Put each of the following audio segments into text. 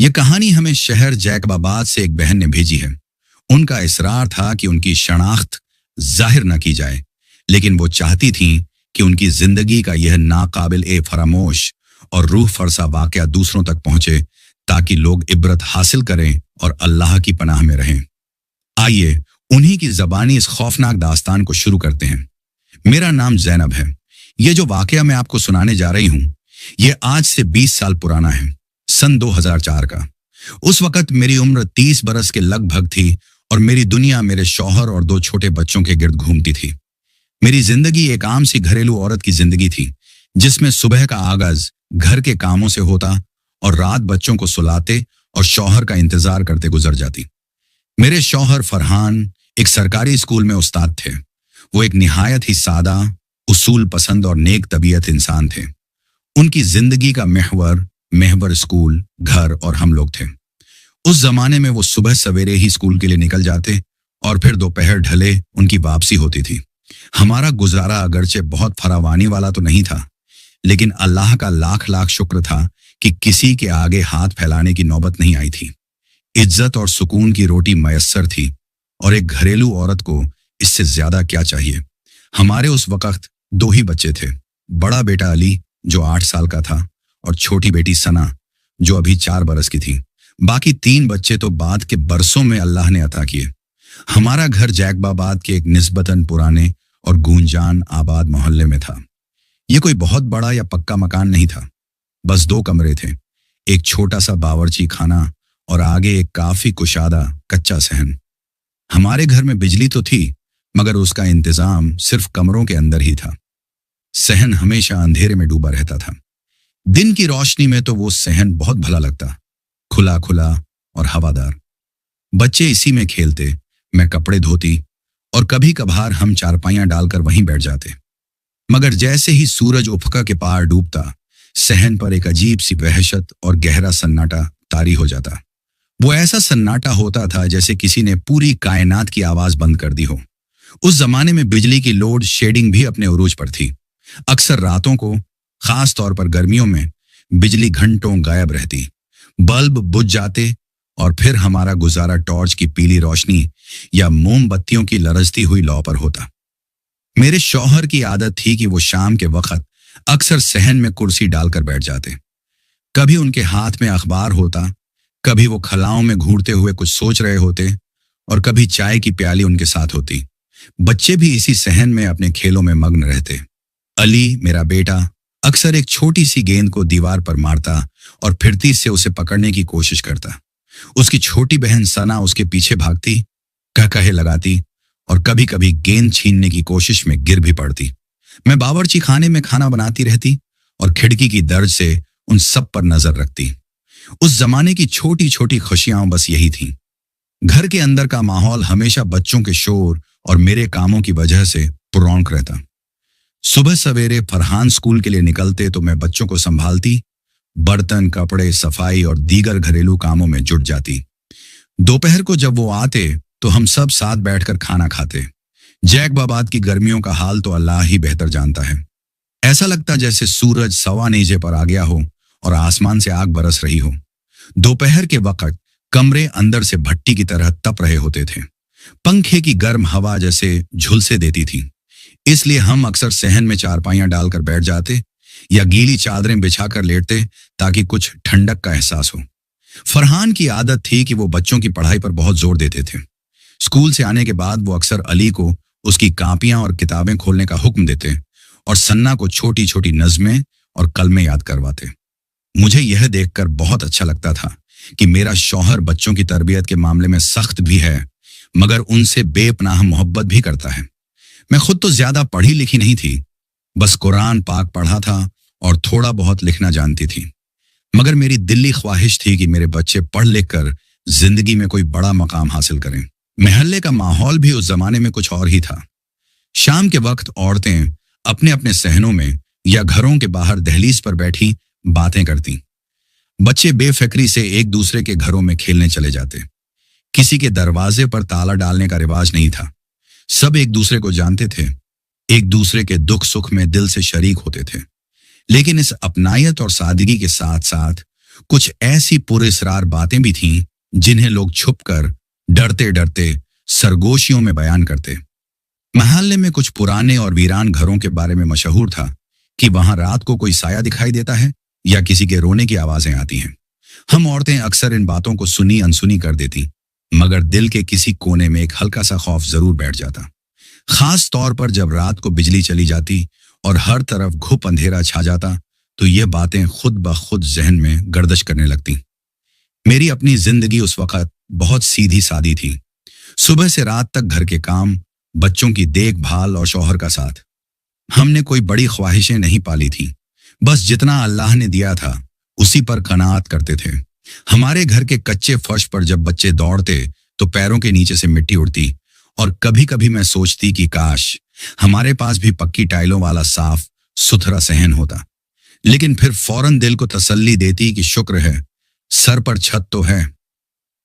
यह कहानी हमें शहर जैकबाबाद से एक बहन ने भेजी है। उनका इसरार था कि उनकी शनाख्त जाहिर न की जाए, लेकिन वो चाहती थीं कि उनकी जिंदगी का यह नाकाबिल ए फरामोश और रूह फरसा वाकया दूसरों तक पहुंचे, ताकि लोग इबरत हासिल करें और अल्लाह की पनाह में रहें। आइए उन्हीं की जबानी इस खौफनाक दास्तान को शुरू करते हैं। मेरा नाम जैनब है। ये जो वाकया मैं आपको सुनाने जा रही हूँ, ये आज से 20 साल पुराना है, सन 2004 का। उस वक्त मेरी उम्र 30 बरस के लगभग थी और मेरी दुनिया मेरे शौहर और 2 छोटे बच्चों के गिर्द घूमती थी। मेरी जिंदगी एक आम सी घरेलू औरत की जिंदगी थी, जिसमें सुबह का आगाज घर के कामों से होता और रात बच्चों को सुलाते और शौहर का इंतजार करते गुजर जाती। मेरे शौहर फरहान एक सरकारी स्कूल में उस्ताद थे। वो एक निहायत ही सादा, उसूल पसंद और नेक तबीयत इंसान थे। उनकी जिंदगी का महवर स्कूल, घर और हम लोग थे। उस जमाने में वो सुबह सवेरे ही स्कूल के लिए निकल जाते और फिर दोपहर ढले उनकी वापसी होती थी। हमारा गुजारा अगरचे बहुत फरावानी वाला तो नहीं था, लेकिन अल्लाह का लाख लाख शुक्र था कि किसी के आगे हाथ फैलाने की नौबत नहीं आई थी। इज्जत और सुकून की रोटी मयस्सर थी और एक घरेलू औरत को इससे ज्यादा क्या चाहिए। हमारे उस वक्त 2 ही बच्चे थे, बड़ा बेटा अली जो 8 साल का था और छोटी बेटी सना जो अभी 4 बरस की थी। बाकी 3 बच्चे तो बाद के बरसों में अल्लाह ने अता किए। हमारा घर जैकबाबाद के एक निस्बतन पुराने और गूंजान आबाद मोहल्ले में था। ये कोई बहुत बड़ा या पक्का मकान नहीं था, बस 2 कमरे थे, एक छोटा सा बावर्ची खाना और आगे एक काफी कुशादा कच्चा सहन। हमारे घर में बिजली तो थी, मगर उसका इंतजाम सिर्फ कमरों के अंदर ही था। सहन हमेशा अंधेरे में डूबा रहता था। दिन की रोशनी में तो वो सहन बहुत भला लगता, खुला खुला और हवादार। बच्चे इसी में खेलते, मैं कपड़े धोती और कभी कभार हम चारपाइयां डालकर वहीं बैठ जाते। मगर जैसे ही सूरज उफका के पार डूबता, सहन पर एक अजीब सी वहशत और गहरा सन्नाटा तारी हो जाता। वो ऐसा सन्नाटा होता था जैसे किसी ने पूरी कायनात की आवाज बंद कर दी हो। उस जमाने में बिजली की लोड शेडिंग भी अपने उरूज पर थी। अक्सर रातों को, खास तौर पर गर्मियों में, बिजली घंटों गायब रहती, बल्ब बुझ जाते और फिर हमारा गुजारा टॉर्च की पीली रोशनी या मोमबत्तियों की लरजती हुई लौ पर होता। मेरे शौहर की आदत थी कि वो शाम के वक्त अक्सर सहन में कुर्सी डालकर बैठ जाते। कभी उनके हाथ में अखबार होता, कभी वो खलाओं में घूरते हुए कुछ सोच रहे होते और कभी चाय की प्याली उनके साथ होती। बच्चे भी इसी सहन में अपने खेलों में मग्न रहते। अली मेरा बेटा अक्सर एक छोटी सी गेंद को दीवार पर मारता और फिरती से उसे पकड़ने की कोशिश करता। उसकी छोटी बहन सना उसके पीछे भागती, कहे लगाती और कभी कभी गेंद छीनने की कोशिश में गिर भी पड़ती। मैं बावर्ची खाने में खाना बनाती रहती और खिड़की की दर्ज से उन सब पर नजर रखती। उस जमाने की छोटी छोटी खुशियां बस यही थीं। घर के अंदर का माहौल हमेशा बच्चों के शोर और मेरे कामों की वजह से पुरौनक रहता। सुबह सवेरे फरहान स्कूल के लिए निकलते तो मैं बच्चों को संभालती, बर्तन, कपड़े, सफाई और दीगर घरेलू कामों में जुट जाती। दोपहर को जब वो आते तो हम सब साथ बैठकर खाना खाते। जैकबाबाद की गर्मियों का हाल तो अल्लाह ही बेहतर जानता है। ऐसा लगता जैसे सूरज सवा नेजे पर आ गया हो और आसमान से आग बरस रही हो। दोपहर के वक्त कमरे अंदर से भट्टी की तरह तप रहे होते थे। पंखे की गर्म हवा जैसे झुलसे देती थी, इसलिए हम अक्सर सहन में चारपाइयां डालकर बैठ जाते या गीली चादरें बिछाकर लेटते ताकि कुछ ठंडक का एहसास हो। फरहान की आदत थी कि वो बच्चों की पढ़ाई पर बहुत जोर देते थे। स्कूल से आने के बाद वो अक्सर अली को उसकी कापियां और किताबें खोलने का हुक्म देते और सन्ना को छोटी छोटी नज़में और कलमे याद करवाते। मुझे यह देखकर बहुत अच्छा लगता था कि मेरा शौहर बच्चों की तरबियत के मामले में सख्त भी है, मगर उनसे बेपनाह मोहब्बत भी करता है। मैं खुद तो ज्यादा पढ़ी लिखी नहीं थी, बस कुरान पाक पढ़ा था और थोड़ा बहुत लिखना जानती थी। मगर मेरी दिली ख्वाहिश थी कि मेरे बच्चे पढ़ लिख कर जिंदगी में कोई बड़ा मकाम हासिल करें। महल्ले का माहौल भी उस जमाने में कुछ और ही था। शाम के वक्त औरतें अपने अपने सहनों में या घरों के बाहर दहलीज पर बैठी बातें करती। बच्चे बेफिक्री से एक दूसरे के घरों में खेलने चले जाते। किसी के दरवाजे पर ताला डालने का रिवाज नहीं था। सब एक दूसरे को जानते थे, एक दूसरे के दुख सुख में दिल से शरीक होते थे। लेकिन इस अपनायत और सादगी के साथ साथ कुछ ऐसी पुरस्रार बातें भी थीं जिन्हें लोग छुपकर डरते डरते सरगोशियों में बयान करते। मोहल्ले में कुछ पुराने और वीरान घरों के बारे में मशहूर था कि वहां रात को कोई साया दिखाई देता है या किसी के रोने की आवाजें आती हैं। हम औरतें अक्सर इन बातों को सुनी अनसुनी कर देती, मगर दिल के किसी कोने में एक हल्का सा खौफ जरूर बैठ जाता, खास तौर पर जब रात को बिजली चली जाती और हर तरफ घुप अंधेरा छा जाता तो ये बातें खुद ब खुद जहन में गर्दिश करने लगती। मेरी अपनी जिंदगी उस वक्त बहुत सीधी सादी थी। सुबह से रात तक घर के काम, बच्चों की देखभाल और शौहर का साथ। हमने कोई बड़ी ख्वाहिशें नहीं पाली थी, बस जितना अल्लाह ने दिया था उसी पर कनात करते थे। हमारे घर के कच्चे फर्श पर जब बच्चे दौड़ते तो पैरों के नीचे से मिट्टी उड़ती और कभी कभी मैं सोचती कि काश हमारे पास भी पक्की टाइलों वाला साफ सुथरा सहन होता। लेकिन फिर फौरन दिल को तसल्ली देती कि शुक्र है, सर पर छत तो है,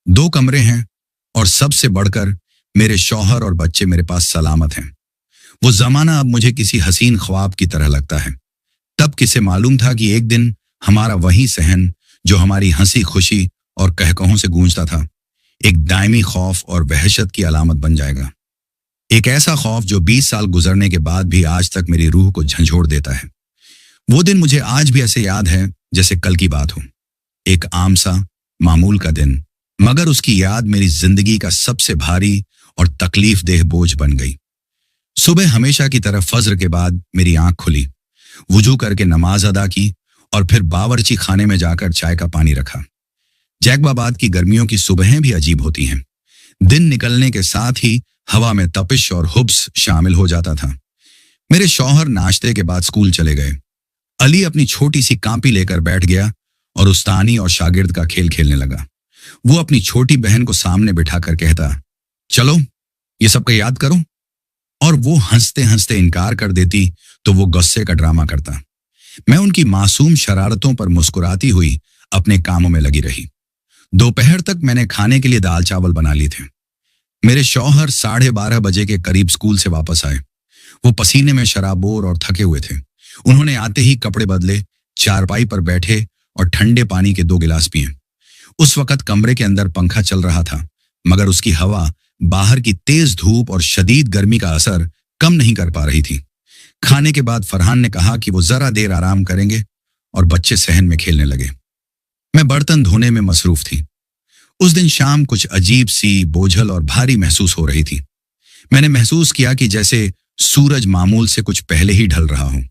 2 कमरे हैं और सबसे बढ़कर मेरे शौहर और बच्चे मेरे पास सलामत हैं। वो जमाना अब मुझे किसी हसीन ख्वाब की तरह लगता है। तब किसे मालूम था कि एक दिन हमारा वही सहन जो हमारी हंसी खुशी और कहकहों से गूंजता था, एक दायमी खौफ और वहशत की अलामत बन जाएगा। एक ऐसा खौफ जो 20 साल गुजरने के बाद भी आज तक मेरी रूह को झंझोड़ देता है। वो दिन मुझे आज भी ऐसे याद है जैसे कल की बात हो। एक आम सा मामूल का दिन, मगर उसकी याद मेरी जिंदगी का सबसे भारी और तकलीफ देह बोझ बन गई। सुबह हमेशा की तरह फज्र के बाद मेरी आंख खुली, वुजू करके नमाज अदा की और फिर बावर्ची खाने में जाकर चाय का पानी रखा। जैकबाबाद की गर्मियों की सुबहें भी अजीब होती हैं। दिन निकलने के साथ ही हवा में तपिश और हुब्स शामिल हो जाता था। मेरे शौहर नाश्ते के बाद स्कूल चले गए। अली अपनी छोटी सी कांपी लेकर बैठ गया और उस्तानी और शागिर्द का खेल खेलने लगा। वो अपनी छोटी बहन को सामने बिठाकर कहता, चलो ये सबका याद करो, और वो हंसते हंसते इनकार कर देती तो वो गुस्से का ड्रामा करता। मैं उनकी मासूम शरारतों पर मुस्कुराती हुई अपने कामों में लगी रही। दोपहर तक मैंने खाने के लिए दाल चावल बना लिए थे। मेरे शौहर 12:30 बजे के करीब स्कूल से वापस आए। वो पसीने में शराबोर और थके हुए थे। उन्होंने आते ही कपड़े बदले, चारपाई पर बैठे और ठंडे पानी के 2 गिलास पिए। उस वक्त कमरे के अंदर पंखा चल रहा था, मगर उसकी हवा बाहर की तेज धूप और शदीद गर्मी का असर कम नहीं कर पा रही थी। खाने के बाद फरहान ने कहा कि वो जरा देर आराम करेंगे और बच्चे सहन में खेलने लगे। मैं बर्तन धोने में मसरूफ थी। उस दिन शाम कुछ अजीब सी बोझल और भारी महसूस हो रही थी। मैंने महसूस किया कि जैसे सूरज मामूल से कुछ पहले ही ढल रहा हो।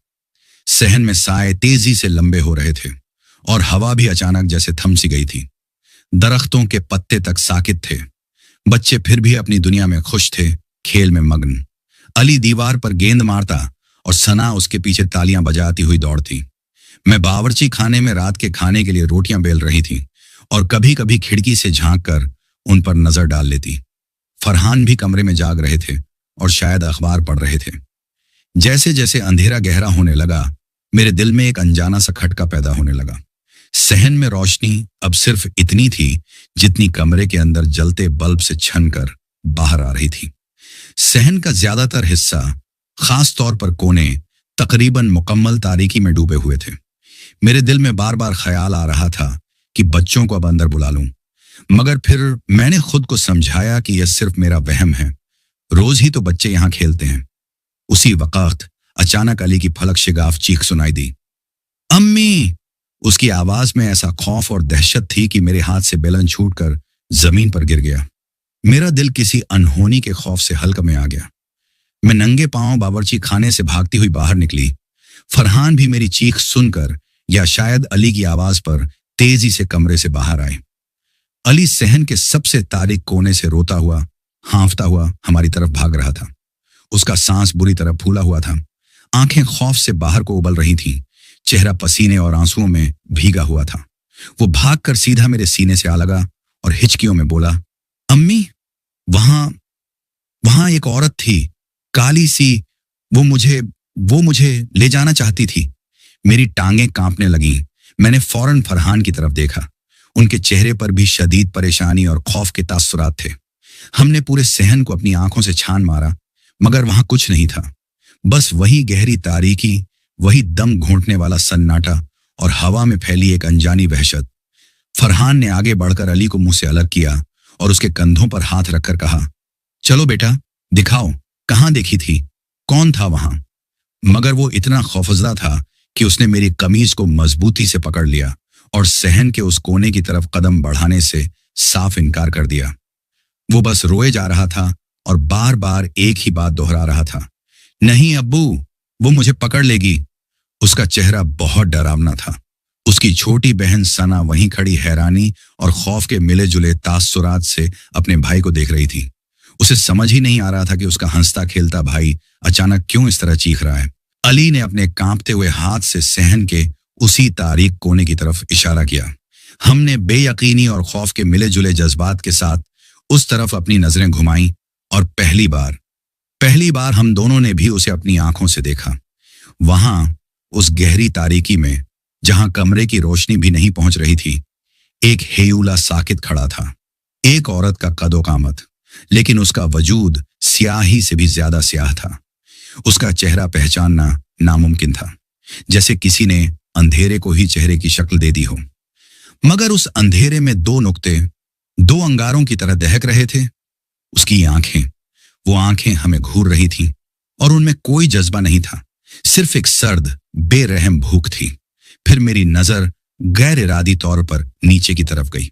सहन में साए तेजी से लंबे हो रहे थे और हवा भी अचानक जैसे थम सी गई थी। दरख्तों के पत्ते तक साकित थे। बच्चे फिर भी अपनी दुनिया में खुश थे, खेल में मग्न। अली दीवार पर गेंद मारता और सना उसके पीछे तालियां बजाती हुई दौड़ती। मैं बावर्ची खाने में रात के खाने के लिए रोटियां बेल रही थी और कभी कभी खिड़की से झांक कर उन पर नजर डाल लेती। फरहान भी कमरे में जाग रहे थे और शायद अखबार पढ़ रहे थे। जैसे जैसे अंधेरा गहरा होने लगा, मेरे दिल में एक अनजाना सा खटका पैदा होने लगा। सहन में रोशनी अब सिर्फ इतनी थी जितनी कमरे के अंदर जलते बल्ब से छन कर बाहर आ रही थी। सहन का ज्यादातर हिस्सा, खास तौर पर कोने, तकरीबन मुकम्मल तारीकी में डूबे हुए थे। मेरे दिल में बार बार ख्याल आ रहा था कि बच्चों को अब अंदर बुला लूं, मगर फिर मैंने खुद को समझाया कि यह सिर्फ मेरा वहम है। रोज ही तो बच्चे यहां खेलते हैं। उसी वक्त अचानक अली की फलक शिगाफ चीख सुनाई दी, अम्मी! उसकी आवाज में ऐसा खौफ और दहशत थी कि मेरे हाथ से बेलन छूटकर जमीन पर गिर गया। मेरा दिल किसी अनहोनी के खौफ से हल्क में आ गया। मैं नंगे पांव बावर्ची खाने से भागती हुई बाहर निकली। फरहान भी मेरी चीख सुनकर या शायद अली की आवाज पर तेजी से कमरे से बाहर आए। अली सहन के सबसे तारीक कोने से रोता हुआ, हांफता हुआ हमारी तरफ भाग रहा था। उसका सांस बुरी तरह फूला हुआ था। आंखें खौफ से बाहर को उबल रही थीं। चेहरा पसीने और आंसुओं में भीगा हुआ था। वो भागकर सीधा मेरे सीने से आ लगा और हिचकियों में बोला, अम्मी, वहां एक औरत थी, काली सी। वो मुझे ले जाना चाहती थी। मेरी टांगें कांपने लगीं। मैंने फौरन फरहान की तरफ देखा। उनके चेहरे पर भी शदीद परेशानी और खौफ के तासुरात थे। हमने पूरे सहन को अपनी आंखों से छान मारा, मगर वहां कुछ नहीं था। बस वही गहरी तारीकी, वही दम घोंटने वाला सन्नाटा और हवा में फैली एक अनजानी वहशत। फरहान ने आगे बढ़कर अली को मुंह से अलग किया और उसके कंधों पर हाथ रखकर कहा, चलो बेटा, दिखाओ, कहाँ देखी थी, कौन था वहां? मगर वो इतना खौफजदा था कि उसने मेरी कमीज को मजबूती से पकड़ लिया और सहन के उस कोने की तरफ कदम बढ़ाने से साफ इनकार कर दिया। वो बस रोए जा रहा था और बार बार एक ही बात दोहरा रहा था, नहीं अब्बू, वो मुझे पकड़ लेगी। उसका चेहरा बहुत डरावना था। उसकी छोटी बहन सना वहीं खड़ी हैरानी और खौफ के मिले जुले तासुरात से अपने भाई को देख रही थी। उसे समझ ही नहीं आ रहा था कि उसका हंसता खेलता भाई अचानक क्यों इस तरह चीख रहा है। अली ने अपने कांपते हुए हाथ से सहन के उसी तारीक कोने की तरफ इशारा किया। हमने बेयकीनी और खौफ के मिले जुले जज्बात के साथ उस तरफ अपनी नजरें घुमाईं और पहली बार हम दोनों ने भी उसे अपनी आंखों से देखा। वहां उस गहरी तारीकी में, जहां कमरे की रोशनी भी नहीं पहुंच रही थी, एक हेयूला साकित खड़ा था। एक औरत का कदो कामत, लेकिन उसका वजूद स्याही से भी ज्यादा स्याह था। उसका चेहरा पहचानना नामुमकिन था, जैसे किसी ने अंधेरे को ही चेहरे की शक्ल दे दी हो। मगर उस अंधेरे में दो नुक्ते दो अंगारों की तरह दहक रहे थे। उसकी आंखें, वो आंखें हमें घूर रही थीं और उनमें कोई जज्बा नहीं था, सिर्फ एक सर्द बेरहम भूख थी। फिर मेरी नजर गैर इरादी तौर पर नीचे की तरफ गई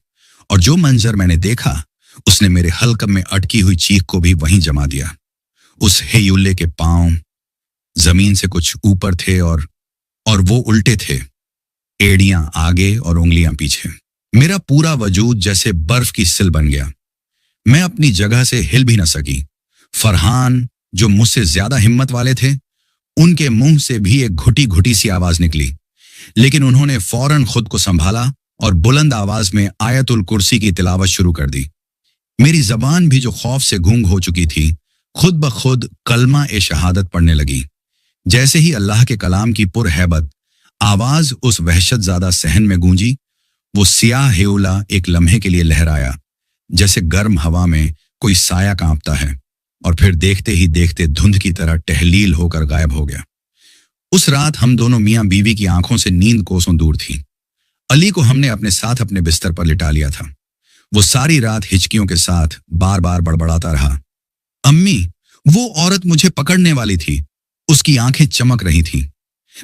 और जो मंजर मैंने देखा उसने मेरे हलकम में अटकी हुई चीख को भी वहीं जमा दिया। उस हेयुल्ले के पांव जमीन से कुछ ऊपर थे और वो उल्टे थे, एड़ियां आगे और उंगलियां पीछे। मेरा पूरा वजूद जैसे बर्फ की सिल बन गया। मैं अपनी जगह से हिल भी न सकी। फरहान, जो मुझसे ज्यादा हिम्मत वाले थे, उनके मुंह से भी एक घुटी घुटी सी आवाज निकली, लेकिन उन्होंने फौरन खुद को संभाला और बुलंद आवाज में आयतुल कुर्सी की तिलावत शुरू कर दी। मेरी जबान भी जो खौफ से गूंग हो चुकी थी, खुद ब खुद कलमा ए शहादत पढ़ने लगी। जैसे ही अल्लाह के कलाम की पुरहैबत आवाज उस वहशत ज्यादा सहन में गूंजी, वो सियाह हेउला एक लम्हे के लिए लहराया, जैसे गर्म हवा में कोई साया कांपता है, और फिर देखते ही देखते धुंध की तरह टहलील होकर गायब हो गया। उस रात हम दोनों मियां बीवी की आंखों से नींद कोसों दूर थी। अली को हमने अपने साथ अपने बिस्तर पर लिटा लिया था। वो सारी रात हिचकियों के साथ बार बार बड़बड़ाता रहा, अम्मी, वो औरत मुझे पकड़ने वाली थी। उसकी आंखें चमक रही थीं।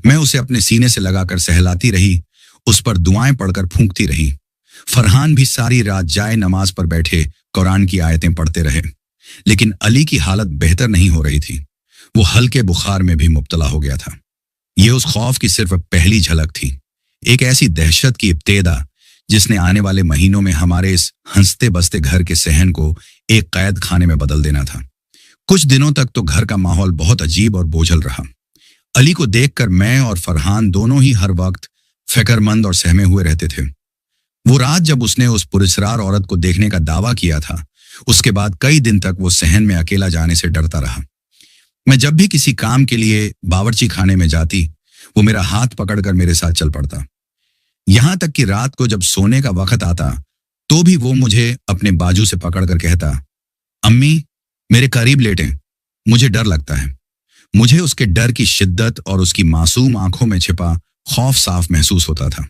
मैं उसे अपने सीने से लगाकर सहलाती रही, उस पर दुआएं पढ़कर फूंकती रही। फरहान भी सारी रात जाए नमाज पर बैठे कुरान की आयतें पढ़ते रहे, लेकिन अली की हालत बेहतर नहीं हो रही थी। वो हल्के बुखार में भी मुब्तला हो गया था। ये उस खौफ की सिर्फ पहली झलक थी, एक ऐसी दहशत की इब्तेदा जिसने आने वाले महीनों में हमारे इस हंसते बसते घर के सहन को एक कैद खाने में बदल देना था। कुछ दिनों तक तो घर का माहौल बहुत अजीब और बोझल रहा। अली को देखकर मैं और फरहान दोनों ही हर वक्त फिक्रमंद और सहमे हुए रहते थे। वो रात जब उसने उस पुरस्कार औरत को देखने का दावा किया था, उसके बाद कई दिन तक वो सहन में अकेला जाने से डरता रहा। मैं जब भी किसी काम के लिए बावर्ची खाने में जाती, वो मेरा हाथ पकड़कर मेरे साथ चल पड़ता। यहां तक कि रात को जब सोने का वक्त आता, तो भी वो मुझे अपने बाजू से पकड़कर कहता, अम्मी, मेरे करीब लेटें, मुझे डर लगता है। मुझे उसके डर की शिद्दत और उसकी मासूम आंखों में छिपा खौफ साफ महसूस होता था।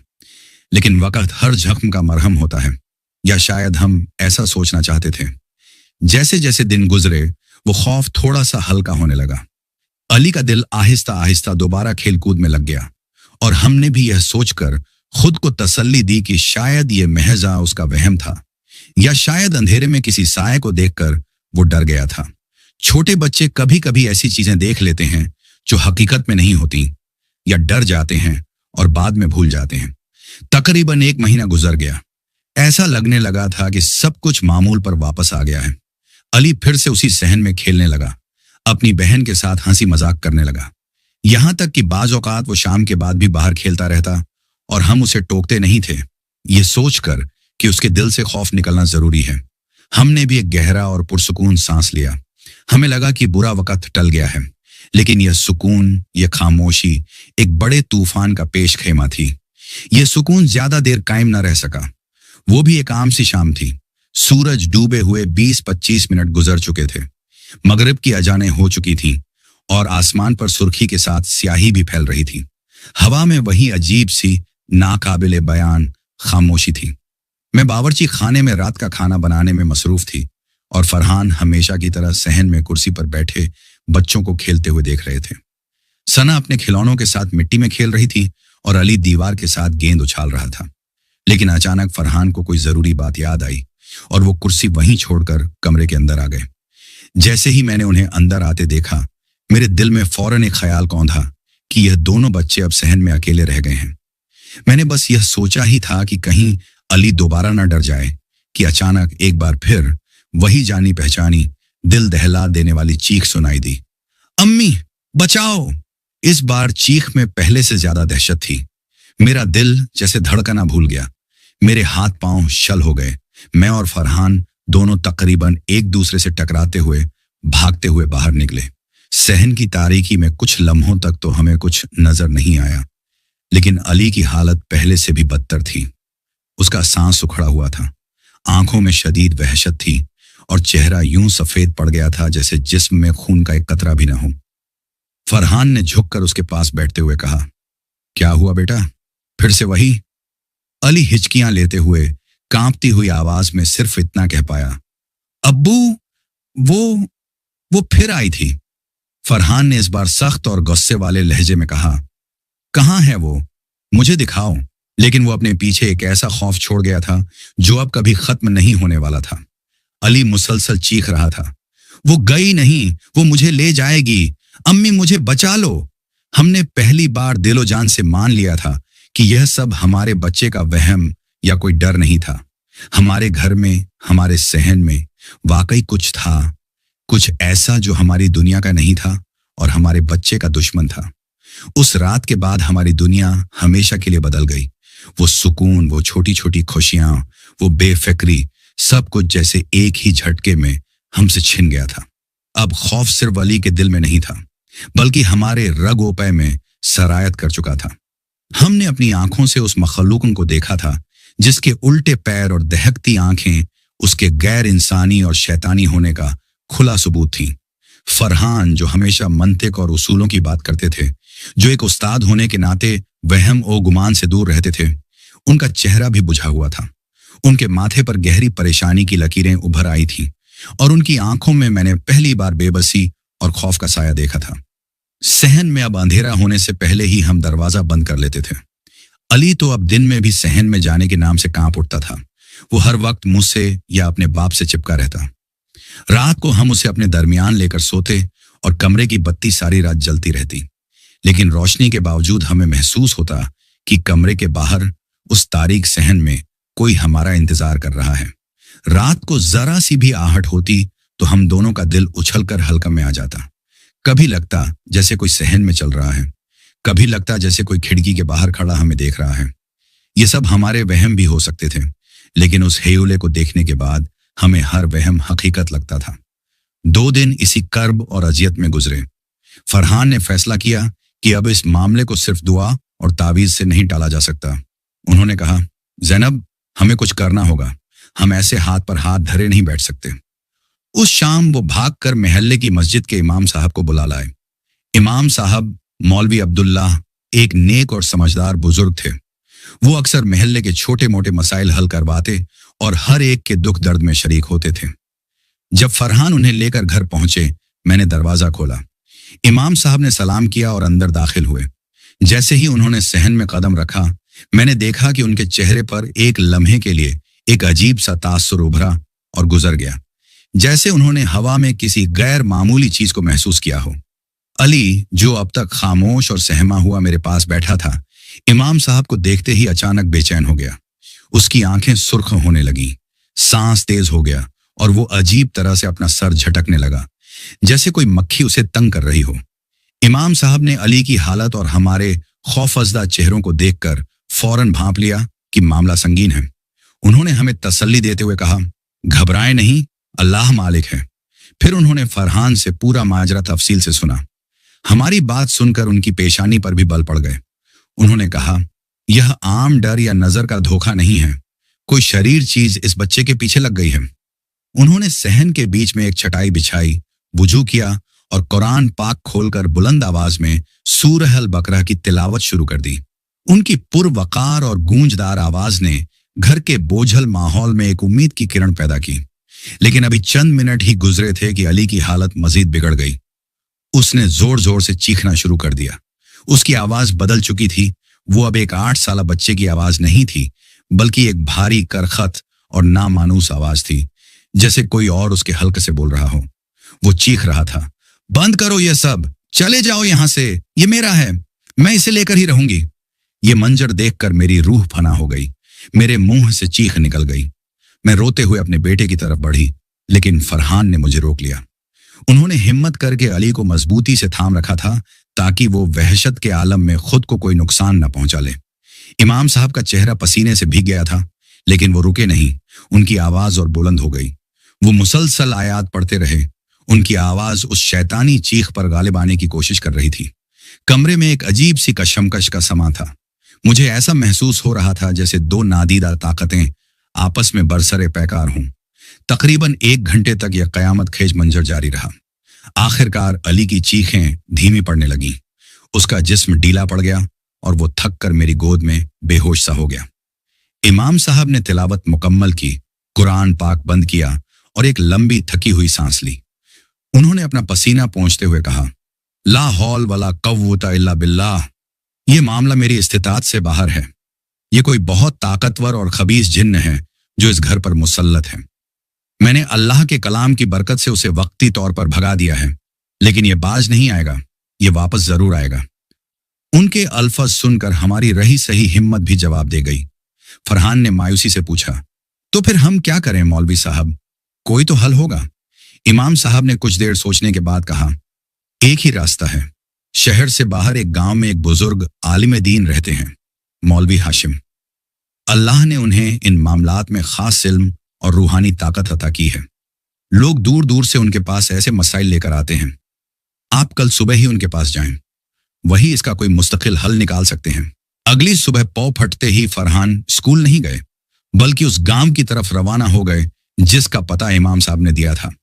लेकिन वक्त हर जख्म का मरहम होता है, या शायद हम ऐसा सोचना चाहते थे। जैसे जैसे दिन गुजरे, वो खौफ थोड़ा सा हल्का होने लगा। अली का दिल आहिस्ता आहिस्ता दोबारा खेलकूद में लग गया, और हमने भी यह सोचकर खुद को तसल्ली दी कि शायद ये महजा उसका वहम था, या शायद अंधेरे में किसी साए को देखकर वो डर गया था। छोटे बच्चे कभी कभी ऐसी चीजें देख लेते हैं जो हकीकत में नहीं होती, या डर जाते हैं और बाद में भूल जाते हैं। तकरीबन 1 महीना गुजर गया। ऐसा लगने लगा था कि सब कुछ मामूल पर वापस आ गया है। अली फिर से उसी सहन में खेलने लगा, अपनी बहन के साथ हंसी मजाक करने लगा। यहां तक कि बाज औकात वो शाम के बाद भी बाहर खेलता रहता और हम उसे टोकते नहीं थे, ये सोचकर कि उसके दिल से खौफ निकलना जरूरी है। हमने भी एक गहरा और पुरसुकून सांस लिया। हमें लगा कि बुरा वक्त टल गया है, लेकिन यह सुकून, यह खामोशी एक बड़े तूफान का पेश खेमा थी। यह सुकून ज्यादा देर कायम न रह सका। वो भी एक आम सी शाम थी। सूरज डूबे हुए 20-25 मिनट गुजर चुके थे। मगरिब की अजानें हो चुकी थीं और आसमान पर सुर्खी के साथ स्याही भी फैल रही थी। हवा में वही अजीब सी नाकाबिले बयान खामोशी थी। मैं बावर्ची खाने में रात का खाना बनाने में मसरूफ थी और फरहान हमेशा की तरह सहन में कुर्सी पर बैठे बच्चों को खेलते हुए देख रहे थे। सना अपने खिलौनों के साथ मिट्टी में खेल रही थी और अली दीवार के साथ गेंद उछाल रहा था। लेकिन अचानक फरहान को कोई जरूरी बात याद आई और वो कुर्सी वहीं छोड़कर कमरे के अंदर आ गए। जैसे ही मैंने उन्हें अंदर आते देखा, मेरे दिल में फौरन एक ख्याल कौंधा कि यह दोनों बच्चे अब सहन में अकेले रह गए हैं। मैंने बस यह सोचा ही था कि कहीं अली दोबारा न डर जाए कि अचानक एक बार फिर वही जानी पहचानी दिल दहला देने वाली चीख सुनाई दी, अम्मी बचाओ। इस बार चीख में पहले से ज्यादा दहशत थी। मेरा दिल जैसे धड़कना भूल गया, मेरे हाथ पांव शल हो गए। मैं और फरहान दोनों तकरीबन एक दूसरे से टकराते हुए भागते हुए बाहर निकले। सहन की तारीकी में कुछ लम्हों तक तो हमें कुछ नजर नहीं आया, लेकिन अली की हालत पहले से भी बदतर थी। उसका सांस उखड़ा हुआ था, आंखों में शदीद वहशत थी और चेहरा यूं सफेद पड़ गया था जैसे जिस्म में खून का एक कतरा भी न हो। फरहान ने झुककर उसके पास बैठते हुए कहा, क्या हुआ बेटा, फिर से वही? अली हिचकियां लेते हुए कांपती हुई आवाज में सिर्फ इतना कह पाया, अब्बू वो फिर आई थी। फरहान ने इस बार सख्त और गुस्से वाले लहजे में कहा, कहाँ है वो, मुझे दिखाओ। लेकिन वो अपने पीछे एक ऐसा खौफ छोड़ गया था जो अब कभी खत्म नहीं होने वाला था। अली मुसलसल चीख रहा था, वो गई नहीं, वो मुझे ले जाएगी, अम्मी मुझे बचा लो। हमने पहली बार दिलो जान से मान लिया था कि यह सब हमारे बच्चे का वहम या कोई डर नहीं था। हमारे घर में, हमारे सहन में वाकई कुछ था, कुछ ऐसा जो हमारी दुनिया का नहीं था और हमारे बच्चे का दुश्मन था। उस रात के बाद हमारी दुनिया हमेशा के लिए बदल गई। वो सुकून, वो छोटी छोटी खुशियां, वो बेफिक्री, सब कुछ जैसे एक ही झटके में हमसे छिन गया था। अब खौफ सिर्फ अली के दिल में नहीं था, बल्कि हमारे रग-ओ-पै में सरायत कर चुका था। हमने अपनी आंखों से उस मखलूक को देखा था जिसके उल्टे पैर और दहकती आंखें उसके गैर इंसानी और शैतानी होने का खुला सबूत थी। फरहान, जो हमेशा मंतिक और उसूलों की बात करते थे, जो एक उस्ताद होने के नाते वहम और गुमान से दूर रहते थे, उनका चेहरा भी बुझा हुआ था। उनके माथे पर गहरी परेशानी की लकीरें उभर आई थीं और उनकी आंखों में मैंने पहली बार बेबसी और खौफ का साया देखा था। सहन में अब अंधेरा होने से पहले ही हम दरवाजा बंद कर लेते थे। अली तो अब दिन में भी सहन में जाने के नाम से कांप उठता था। वो हर वक्त मुझसे या अपने बाप से चिपका रहता। रात को हम उसे अपने दरमियान लेकर सोते और कमरे की बत्ती सारी रात जलती रहती, लेकिन रोशनी के बावजूद हमें महसूस होता कि कमरे के बाहर उस तारीक सहन में कोई हमारा इंतजार कर रहा है। रात को जरा सी भी आहट होती तो हम दोनों का दिल उछलकर हल्का में आ जाता। कभी लगता जैसे कोई सहन में चल रहा है, कभी लगता जैसे कोई खिड़की के बाहर खड़ा हमें देख रहा है। ये सब हमारे वहम भी हो सकते थे, लेकिन उस हेयुले को देखने के बाद हमें हर वहम हकीकत लगता था। 2 दिन इसी कर्ब और अजियत में गुजरे। फरहान ने फैसला किया कि अब इस मामले को सिर्फ दुआ और तावीज से नहीं टाला जा सकता। उन्होंने कहा, ज़ैनब, हमें कुछ करना होगा, हम ऐसे हाथ पर हाथ धरे नहीं बैठ सकते। उस शाम वो भागकर महल्ले की मस्जिद के इमाम साहब को बुला लाए। इमाम साहब मौलवी अब्दुल्लाह एक नेक और समझदार बुजुर्ग थे। वो अक्सर महल्ले के छोटे मोटे मसाइल हल करवाते और हर एक के दुख दर्द में शरीक होते थे। जब फरहान उन्हें लेकर घर पहुंचे, मैंने दरवाजा खोला। इमाम साहब ने सलाम किया और अंदर दाखिल हुए। जैसे ही उन्होंने सहन में कदम रखा, मैंने देखा कि उनके चेहरे पर एक लम्हे के लिए एक अजीब सा तासुर उभरा और गुजर गया, जैसे उन्होंने हवा में किसी गैर मामूली चीज को महसूस किया हो। अली, जो अब तक खामोश और सहमा हुआ मेरे पास बैठा था, इमाम साहब को देखते ही अचानक बेचैन हो गया। उसकी आंखें सुर्ख होने लगीं, सांस तेज हो गया और वो अजीब तरह से अपना सर झटकने लगा, जैसे कोई मक्खी उसे तंग कर रही हो। इमाम साहब ने अली की हालत और हमारे खौफजदा चेहरों को देखकर फौरन भांप लिया कि मामला संगीन है। उन्होंने हमें तसल्ली देते हुए कहा, घबराएं नहीं, अल्लाह मालिक है। फिर उन्होंने फरहान से पूरा माजरा तफसील से सुना। हमारी बात सुनकर उनकी पेशानी पर भी बल पड़ गए। उन्होंने कहा, यह आम डर या नजर का धोखा नहीं है, कोई शरीर चीज इस बच्चे के पीछे लग गई है। उन्होंने सहन के बीच में एक चटाई बिछाई, वुजू किया और कुरान पाक खोलकर बुलंद आवाज में सूरह अल बकरा की तिलावत शुरू कर दी। उनकी पुरवकार और गूंजदार आवाज ने घर के बोझल माहौल में एक उम्मीद की किरण पैदा की। लेकिन अभी चंद मिनट ही गुजरे थे कि अली की हालत मजीद बिगड़ गई। उसने जोर जोर से चीखना शुरू कर दिया। उसकी आवाज बदल चुकी थी। वो अब एक 8 साल बच्चे की आवाज नहीं थी, बल्कि एक भारी करखत और नामानूस आवाज थी, जैसे कोई और उसके हल्के से बोल रहा हो। वो चीख रहा था, बंद करो ये सब, चले जाओ यहां से, ये मेरा है, मैं इसे लेकर ही रहूंगी। ये मंजर देखकर मेरी रूह फना हो गई। मेरे मुंह से चीख निकल गई। मैं रोते हुए अपने बेटे की तरफ बढ़ी, लेकिन फरहान ने मुझे रोक लिया। उन्होंने हिम्मत करके अली को मजबूती से थाम रखा था, ताकि वो वहशत के आलम में खुद को कोई नुकसान न पहुंचा ले। इमाम साहब का चेहरा पसीने से भीग गया था, लेकिन वो रुके नहीं। उनकी आवाज और बुलंद हो गई। वो मुसलसल आयात पढ़ते रहे। उनकी आवाज उस शैतानी चीख पर गालिब आने की कोशिश कर रही थी। कमरे में एक अजीब सी कशमकश का समा था। मुझे ऐसा महसूस हो रहा था जैसे 2 नादीदा ताकतें आपस में बरसरे पैकार हों। तकरीबन 1 घंटे तक यह कयामत खेज मंजर जारी रहा। आखिरकार अली की चीखें धीमी पड़ने लगीं। उसका जिस्म ढीला पड़ गया और वो थक कर मेरी गोद में बेहोश सा हो गया। इमाम साहब ने तिलावत मुकम्मल की, कुरान पाक बंद किया और एक लंबी थकी हुई सांस ली। उन्होंने अपना पसीना पोंछते हुए कहा, ला हौल वला कव्वता इल्ला बिल्लाह। ये मामला मेरी इस्तिताअत से बाहर है। ये कोई बहुत ताकतवर और खबीस जिन्न है जो इस घर पर मुसल्लत है। मैंने अल्लाह के कलाम की बरकत से उसे वक्ती तौर पर भगा दिया है, लेकिन ये बाज नहीं आएगा, ये वापस जरूर आएगा। उनके अल्फाज सुनकर हमारी रही सही हिम्मत भी जवाब दे गई। फरहान ने मायूसी से पूछा, तो फिर हम क्या करें मौलवी साहब? कोई तो हल होगा। इमाम साहब ने कुछ देर सोचने के बाद कहा, एक ही रास्ता है। शहर से बाहर एक गांव में एक बुजुर्ग आलिम दीन रहते हैं, मौलवी हाशिम। अल्लाह ने उन्हें इन मामलात में खास इल्म और रूहानी ताकत अता की है। लोग दूर दूर से उनके पास ऐसे मसाइल लेकर आते हैं। आप कल सुबह ही उनके पास जाएं, वही इसका कोई मुस्तकिल हल निकाल सकते हैं। अगली सुबह पौ फटते ही फरहान स्कूल नहीं गए, बल्कि उस गांव की तरफ रवाना हो गए जिसका पता इमाम साहब ने दिया था।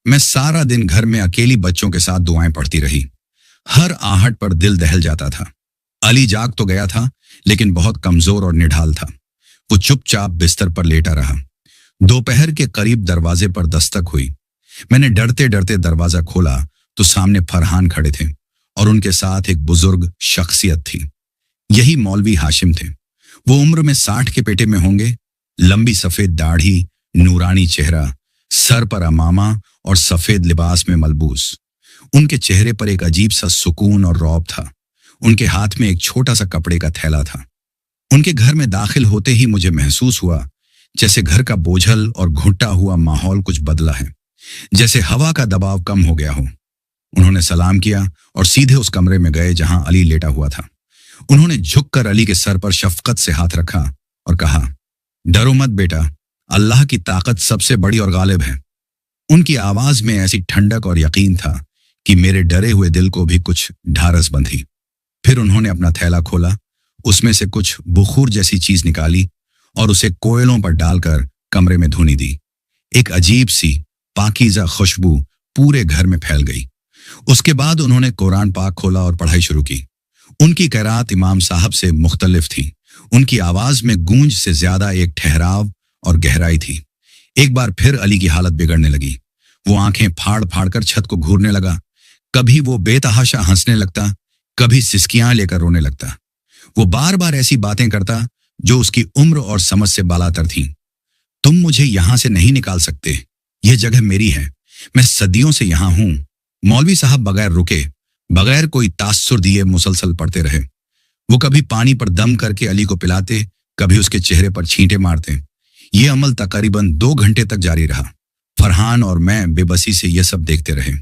मैं सारा दिन घर में अकेली बच्चों के साथ दुआएं पढ़ती रही। हर आहट पर दिल दहल जाता था। अली जाग तो गया था, लेकिन बहुत कमजोर और निढाल था। वो चुपचाप बिस्तर पर लेटा रहा। दोपहर के करीब दरवाजे पर दस्तक हुई। मैंने डरते डरते दरवाजा खोला तो सामने फरहान खड़े थे और उनके साथ एक बुजुर्ग शख्सियत थी। यही मौलवी हाशिम थे। वो उम्र में 60 के पेटे में होंगे। लंबी सफेद दाढ़ी, नूरानी चेहरा, सर पर अमामा और सफेद लिबास में मलबूस। उनके चेहरे पर एक अजीब सा सुकून और रौब था। उनके हाथ में एक छोटा सा कपड़े का थैला था। उनके घर में दाखिल होते ही मुझे महसूस हुआ जैसे घर का बोझल और घुटा हुआ माहौल कुछ बदला है, जैसे हवा का दबाव कम हो गया हो। उन्होंने सलाम किया और सीधे उस कमरे में गए जहां अली लेटा हुआ था। उन्होंने झुककर अली के सर पर शफकत से हाथ रखा और कहा, डरो मत बेटा, अल्लाह की ताकत सबसे बड़ी और गालिब है। उनकी आवाज में ऐसी ठंडक और यकीन था कि मेरे डरे हुए दिल को भी कुछ ढारस बंधी। फिर उन्होंने अपना थैला खोला, उसमें से कुछ बुखूर जैसी चीज निकाली और उसे कोयलों पर डालकर कमरे में धुनी दी। एक अजीब सी पाकीज़ा खुशबू पूरे घर में फैल गई। उसके बाद उन्होंने कुरान पाक खोला और पढ़ाई शुरू की। उनकी क़िरात इमाम साहब से मुख्तलिफ थी। उनकी आवाज में गूंज से ज्यादा एक ठहराव और गहराई थी। एक बार फिर अली की हालत बिगड़ने लगी। वो आंखें फाड़ फाड़ कर छत को घूरने लगा। कभी वो बेतहाशा हंसने लगता, कभी सिसकियां लेकर रोने लगता। वो बार बार ऐसी बातें करता जो उसकी उम्र और समझ से बालातर थीं। तुम मुझे यहां से नहीं निकाल सकते, यह जगह मेरी है, मैं सदियों से यहां हूं। मौलवी साहब बगैर रुके, बगैर कोई तासुर दिए मुसलसल पढ़ते रहे। वो कभी पानी पर दम करके अली को पिलाते, कभी उसके चेहरे पर छींटे मारते। ये अमल तकरीबन 2 घंटे तक जारी रहा। फरहान और मैं बेबसी से यह सब देखते रहे।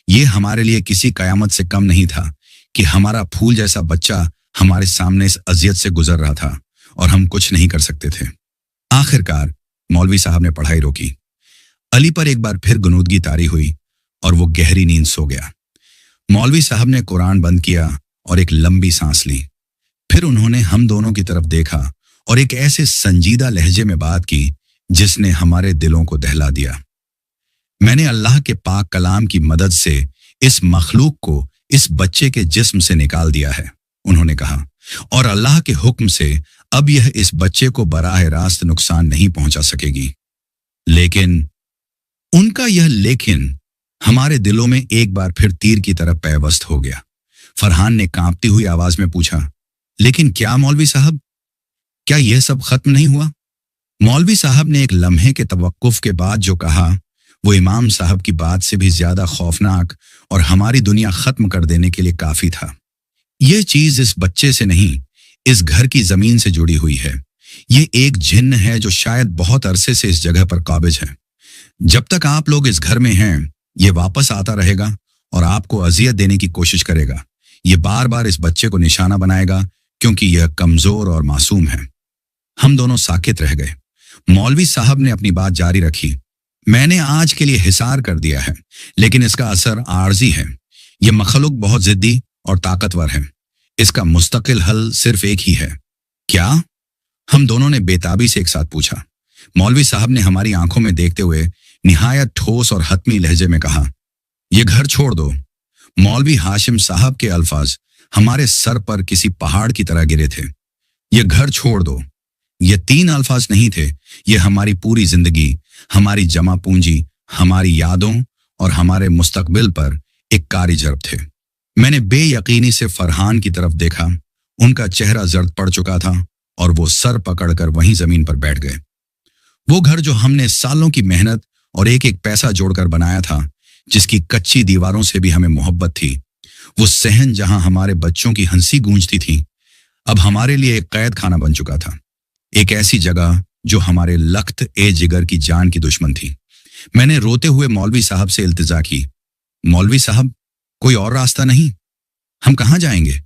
ये हमारे लिए किसी कयामत से कम नहीं था कि हमारा फूल जैसा बच्चा हमारे सामने इस अजियत से गुजर रहा था और हम कुछ नहीं कर सकते थे। आखिरकार मौलवी साहब ने पढ़ाई रोकी। अली पर एक बार फिर गुनूदगी तारी हुई और वो गहरी नींद सो गया। मौलवी साहब ने कुरान बंद किया और एक लंबी सांस ली। फिर उन्होंने हम दोनों की तरफ देखा और एक ऐसे संजीदा लहजे में बात की जिसने हमारे दिलों को दहला दिया। मैंने अल्लाह के पाक कलाम की मदद से इस मखलूक को इस बच्चे के जिस्म से निकाल दिया है, उन्होंने कहा, और अल्लाह के हुक्म से अब यह इस बच्चे को बराह रास्त नुकसान नहीं पहुंचा सकेगी। लेकिन उनका यह लेकिन हमारे दिलों में एक बार फिर तीर की तरह पैवस्त हो गया। फरहान ने कांपती हुई आवाज में पूछा, लेकिन क्या मौलवी साहब, क्या यह सब खत्म नहीं हुआ? मौलवी साहब ने एक लम्हे के तवक्कुफ के बाद जो कहा वो इमाम साहब की बात से भी ज्यादा खौफनाक और हमारी दुनिया खत्म कर देने के लिए काफी था। यह चीज इस बच्चे से नहीं, इस घर की जमीन से जुड़ी हुई है। ये एक जिन्न है जो शायद बहुत अरसे से इस जगह पर काबिज है। जब तक आप लोग इस घर में हैं, ये वापस आता रहेगा और आपको अजियत देने की कोशिश करेगा। ये बार बार इस बच्चे को निशाना बनाएगा क्योंकि यह कमजोर और मासूम है। हम दोनों साकित रह गए। मौलवी साहब ने अपनी बात जारी रखी, मैंने आज के लिए हिसार कर दिया है, लेकिन इसका असर आर्जी है। यह मखलूक बहुत जिद्दी और ताकतवर है। इसका मुस्तकिल हल सिर्फ एक ही है। क्या? हम दोनों ने बेताबी से एक साथ पूछा। मौलवी साहब ने हमारी आंखों में देखते हुए निहायत ठोस और हतमी लहजे में कहा, यह घर छोड़ दो। मौलवी हाशिम साहब के अल्फाज हमारे सर पर किसी पहाड़ की तरह गिरे थे। यह घर छोड़ दो, ये 3 अल्फाज नहीं थे, ये हमारी पूरी जिंदगी, हमारी जमा पूंजी, हमारी यादों और हमारे मुस्तकबिल पर एक कारी जरब थे। मैंने बेयकीनी से फरहान की तरफ देखा। उनका चेहरा जर्द पड़ चुका था और वो सर पकड़कर वहीं जमीन पर बैठ गए। वो घर जो हमने सालों की मेहनत और एक एक पैसा जोड़कर बनाया था, जिसकी कच्ची दीवारों से भी हमें मोहब्बत थी, वो सहन जहां हमारे बच्चों की हंसी गूंजती थी, अब हमारे लिए एक कैद खाना बन चुका था। एक ऐसी जगह जो हमारे लख्त ए जिगर की जान की दुश्मन थी। मैंने रोते हुए मौलवी साहब से इल्तिजा की, मौलवी साहब, कोई और रास्ता नहीं? हम कहाँ जाएंगे?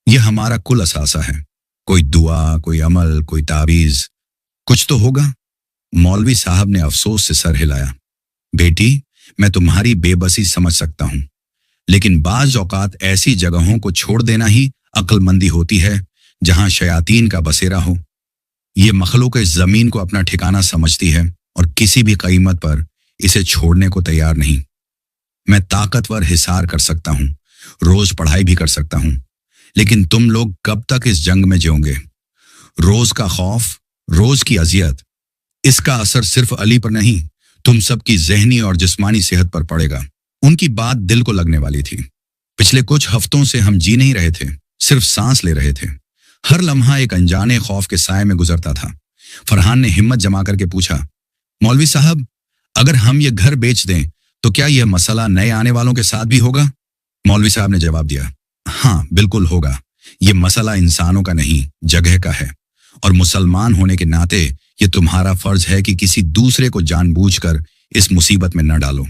यह हमारा कुल असासा है। कोई दुआ, कोई अमल, कोई तावीज, कुछ तो होगा। मौलवी साहब ने अफसोस से सर हिलाया। बेटी, मैं तुम्हारी बेबसी समझ सकता हूं, लेकिन बाज औकात ऐसी जगहों को छोड़ देना ही अक्लमंदी होती है जहां शयातीन का बसेरा हो। ये मखलूक इस जमीन को अपना ठिकाना समझती है और किसी भी कीमत पर इसे छोड़ने को तैयार नहीं। मैं ताकतवर हिसार कर सकता हूं, रोज पढ़ाई भी कर सकता हूं, लेकिन तुम लोग कब तक इस जंग में जियोगे? रोज का खौफ, रोज की अजियत, इसका असर सिर्फ अली पर नहीं, तुम सबकी जहनी और जिस्मानी सेहत पर पड़ेगा। उनकी बात दिल को लगने वाली थी। पिछले कुछ हफ्तों से हम जी नहीं रहे थे, सिर्फ सांस ले रहे थे। हर लम्हा एक अनजाने खौफ के साए में गुजरता था। फरहान ने हिम्मत जमा करके पूछा, मौलवी साहब, अगर हम ये घर बेच दें तो क्या यह मसला नए आने वालों के साथ भी होगा? मौलवी साहब ने जवाब दिया, हाँ बिल्कुल होगा। ये मसला इंसानों का नहीं, जगह का है, और मुसलमान होने के नाते ये तुम्हारा फर्ज है कि किसी दूसरे को जानबूझकर इस मुसीबत में न डालो।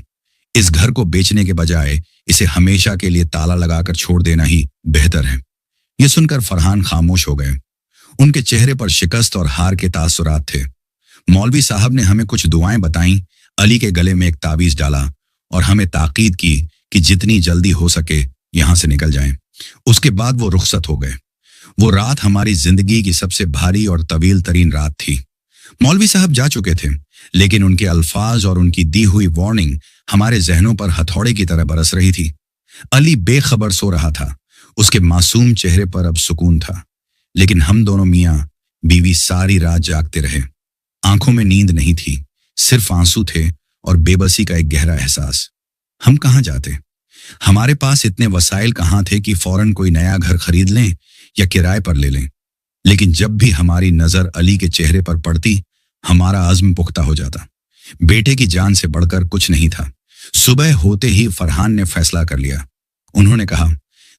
इस घर को बेचने के बजाय इसे हमेशा के लिए ताला लगाकर छोड़ देना ही बेहतर है। ये सुनकर फरहान खामोश हो गए। उनके चेहरे पर शिकस्त और हार के तासुरात थे। मौलवी साहब ने हमें कुछ दुआएं बताईं, अली के गले में एक तावीज डाला और हमें ताकीद की कि जितनी जल्दी हो सके यहां से निकल जाएं। उसके बाद वो रुखसत हो गए। वो रात हमारी जिंदगी की सबसे भारी और तवील तरीन रात थी। मौलवी साहब जा चुके थे, लेकिन उनके अल्फाज और उनकी दी हुई वार्निंग हमारे जहनों पर हथौड़े की तरह बरस रही थी। अली बेखबर सो रहा था। उसके मासूम चेहरे पर अब सुकून था, लेकिन हम दोनों मियां बीवी सारी रात जागते रहे। आंखों में नींद नहीं थी, सिर्फ आंसू थे और बेबसी का एक गहरा एहसास। हम कहाँ जाते? हमारे पास इतने वसाइल कहाँ थे कि फौरन कोई नया घर खरीद लें या किराए पर ले लें। लेकिन जब भी हमारी नजर अली के चेहरे पर पड़ती, हमारा अज़्म पुख्ता हो जाता। बेटे की जान से बढ़कर कुछ नहीं था। सुबह होते ही फरहान ने फैसला कर लिया। उन्होंने कहा,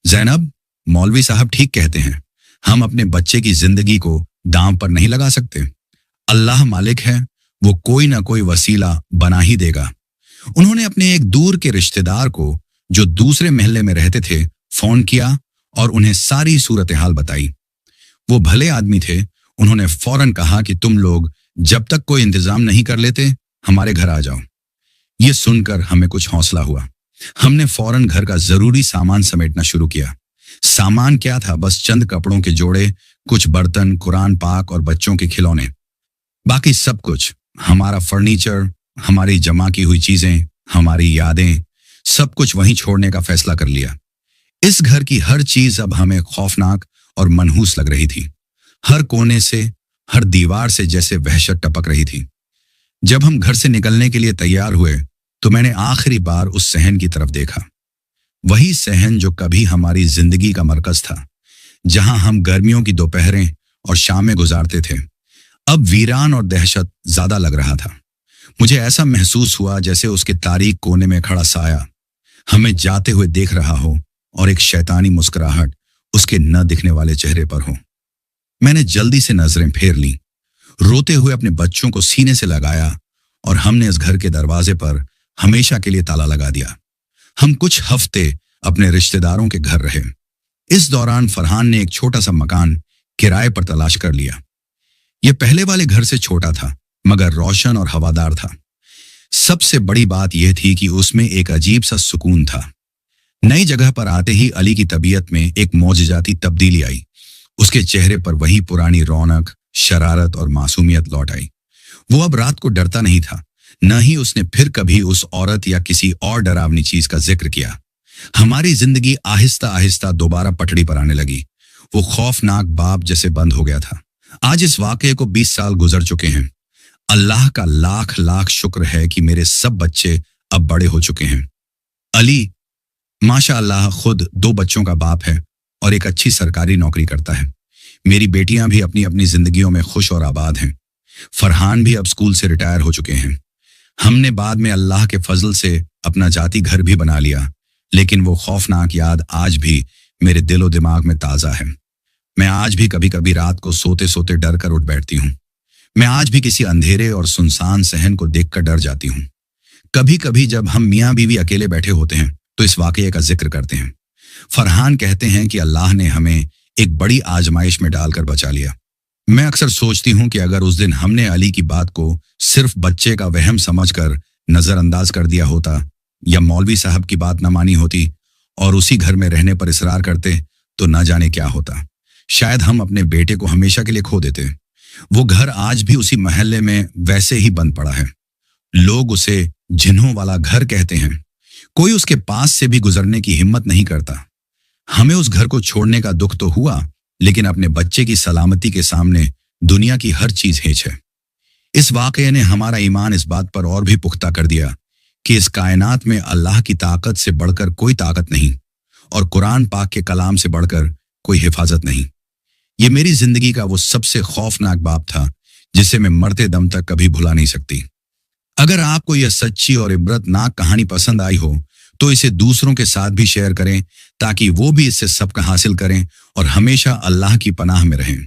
ज़ैनब, मौलवी साहब ठीक कहते हैं, हम अपने बच्चे की जिंदगी को दांव पर नहीं लगा सकते। अल्लाह मालिक है, वो कोई ना कोई वसीला बना ही देगा। उन्होंने अपने एक दूर के रिश्तेदार को, जो दूसरे महल्ले में रहते थे, फोन किया और उन्हें सारी सूरत हाल बताई। वो भले आदमी थे। उन्होंने फौरन कहा कि तुम लोग जब तक कोई इंतजाम नहीं कर लेते, हमारे घर आ जाओ। ये सुनकर हमें कुछ हौसला हुआ। हमने फौरन घर का जरूरी सामान समेटना शुरू किया। सामान क्या था? बस चंद कपड़ों के जोड़े, कुछ बर्तन, कुरान पाक और बच्चों के खिलौने। बाकी सब कुछ, हमारा फर्नीचर, हमारी जमा की हुई चीजें, हमारी यादें, सब कुछ वहीं छोड़ने का फैसला कर लिया। इस घर की हर चीज अब हमें खौफनाक और मनहूस लग रही थी। हर कोने से, हर दीवार से जैसे वहशत टपक रही थी। जब हम घर से निकलने के लिए तैयार हुए तो मैंने आखिरी बार उस सहन की तरफ देखा। वही सहन जो कभी हमारी जिंदगी का मरकज था, जहां हम गर्मियों की दोपहरें और शामें गुजारते थे, अब वीरान और दहशत ज्यादा लग रहा था। मुझे ऐसा महसूस हुआ जैसे उसके तारीक कोने में खड़ा साया हमें जाते हुए देख रहा हो और एक शैतानी मुस्कुराहट उसके न दिखने वाले चेहरे पर हो। मैंने जल्दी से नजरें फेर लीं, रोते हुए अपने बच्चों को सीने से लगाया और हमने इस घर के दरवाजे पर हमेशा के लिए ताला लगा दिया। हम कुछ हफ्ते अपने रिश्तेदारों के घर रहे। इस दौरान फरहान ने एक छोटा सा मकान किराए पर तलाश कर लिया। यह पहले वाले घर से छोटा था, मगर रोशन और हवादार था। सबसे बड़ी बात यह थी कि उसमें एक अजीब सा सुकून था। नई जगह पर आते ही अली की तबीयत में एक मौजजाती तब्दीली आई। उसके चेहरे पर वही पुरानी रौनक, शरारत और मासूमियत लौट आई। वो अब रात को डरता नहीं था, न ही उसने फिर कभी उस औरत या किसी और डरावनी चीज का जिक्र किया। हमारी जिंदगी आहिस्ता आहिस्ता दोबारा पटड़ी पर आने लगी। वो खौफनाक बाप जैसे बंद हो गया था। आज इस वाकये को 20 साल गुजर चुके हैं। अल्लाह का लाख लाख शुक्र है कि मेरे सब बच्चे अब बड़े हो चुके हैं। अली माशा अल्लाह खुद 2 बच्चों का बाप है और एक अच्छी सरकारी नौकरी करता है। मेरी बेटियां भी अपनी अपनी जिंदगियों में खुश और आबाद हैं। फरहान भी अब स्कूल से रिटायर हो चुके हैं। हमने बाद में अल्लाह के फजल से अपना जाती घर भी बना लिया, लेकिन वो खौफनाक याद आज भी मेरे दिलो दिमाग में ताज़ा है। मैं आज भी कभी कभी रात को सोते सोते डर कर उठ बैठती हूँ। मैं आज भी किसी अंधेरे और सुनसान सहन को देखकर डर जाती हूँ। कभी कभी जब हम मियाँ बीवी अकेले बैठे होते हैं तो इस वाकये का जिक्र करते हैं। फरहान कहते हैं कि अल्लाह ने हमें एक बड़ी आजमाइश में डालकर बचा लिया। मैं अक्सर सोचती हूँ कि अगर उस दिन हमने अली की बात को सिर्फ बच्चे का वहम समझकर नजरअंदाज कर दिया होता, या मौलवी साहब की बात न मानी होती और उसी घर में रहने पर इसरार करते, तो न जाने क्या होता। शायद हम अपने बेटे को हमेशा के लिए खो देते। वो घर आज भी उसी मोहल्ले में वैसे ही बंद पड़ा है। लोग उसे जिन्हों वाला घर कहते हैं। कोई उसके पास से भी गुजरने की हिम्मत नहीं करता। हमें उस घर को छोड़ने का दुख तो हुआ, लेकिन अपने बच्चे की सलामती के सामने दुनिया की हर चीज हेच है। इस वाकये ने हमारा ईमान इस बात पर और भी पुख्ता कर दिया कि इस कायनात में अल्लाह की ताकत से बढ़कर कोई ताकत नहीं और कुरान पाक के कलाम से बढ़कर कोई हिफाजत नहीं। ये मेरी जिंदगी का वो सबसे खौफनाक बाप था जिसे मैं मरते दम तक कभी भुला नहीं सकती। अगर आपको यह सच्ची और इबरतनाक कहानी पसंद आई हो तो इसे दूसरों के साथ भी शेयर करें ताकि वो भी इससे सबक हासिल करें और हमेशा अल्लाह की पनाह में रहें।